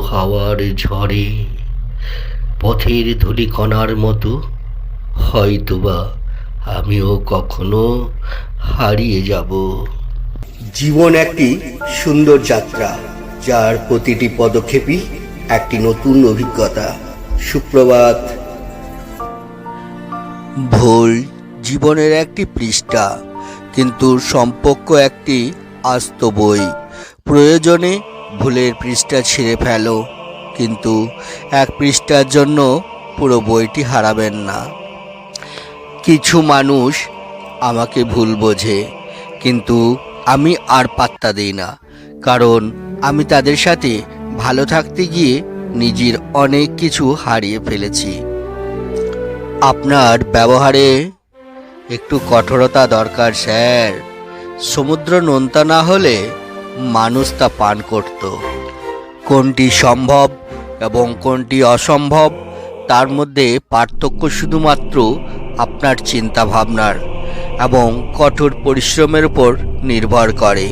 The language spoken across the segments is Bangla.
হাওয়ার ঝড়ে পথের ধূলিকণার মতো হয়তোবা আমিও কখনো হারিয়ে যাব। জীবন একটি সুন্দর যাত্রা, যার প্রতিটি পদক্ষেপই একটি নতুন অভিজ্ঞতা। সুপ্রভাত। ভুল জীবনের একটি পৃষ্ঠা, কিন্তু সম্পর্ক একটি আস্ত বই। প্রয়োজনে ভুলের পৃষ্ঠা ছিঁড়ে ফেলো, কিন্তু এক পৃষ্ঠার জন্য পুরো বইটি হারাবেন না। কিছু মানুষ আমাকে ভুল বোঝে, কিন্তু আমি আর পাত্তা দিই না, কারণ আমি তাদের সাথে ভালো থাকতে গিয়ে নিজের অনেক কিছু হারিয়ে ফেলেছি। আপনার ব্যবহারে একটু কঠোরতা দরকার স্যার। সমুদ্র নোনতা না হলে মানুষ তা পান করত। কোনটি সম্ভব এবং কোনটি অসম্ভব, তার মধ্যে পার্থক্য শুধুমাত্র আপনার চিন্তা ভাবনার এবং কঠোর পরিশ্রমের উপর নির্ভর করে।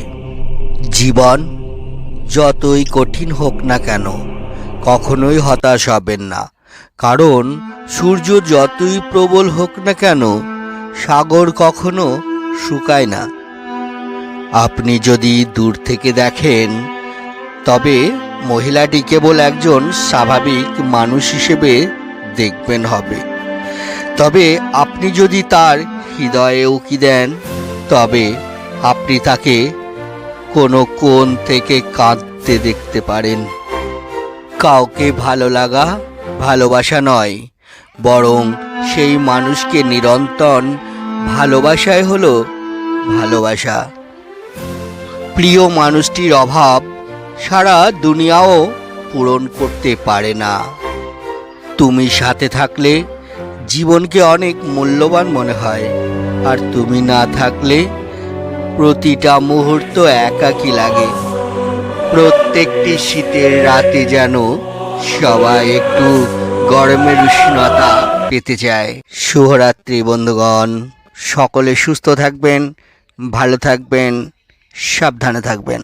জীবন যতই কঠিন হোক না কেন, কখনোই হতাশ হবেন না, কারণ সূর্য যতই প্রবল হোক না কেন, সাগর কখনো শুকায় না। আপনি যদি দূর থেকে দেখেন, তবে মহিলাটি কেবল একজন স্বাভাবিক মানুষ হিসেবে দেখবেন হবে। তবে আপনি যদি তার হৃদয়ে উকি দেন, তবে আপনি তাকে কোনো কোণ থেকে কাঁদতে দেখতে পারেন। কাউকে ভালো লাগা ভালোবাসা নয়, বরং সেই মানুষকে নিরন্তর ভালোবাসাই হলো ভালোবাসা। প্রিয় মানুষটির অভাব সারা দুনিয়াও পূরণ করতে পারে না। তুমি সাথে থাকলে জীবনকে অনেক মূল্যবান মনে হয়, আর তুমি না থাকলে প্রতিটা মুহূর্ত একাকী লাগে। প্রত্যেকটি শীতের রাতে যেন সবাই একটু গরমের উষ্ণতা পেতে চায়। শুভরাত্রি বন্ধুগণ, সকলে সুস্থ থাকবেন, ভালো থাকবেন, সাবধানে থাকবেন।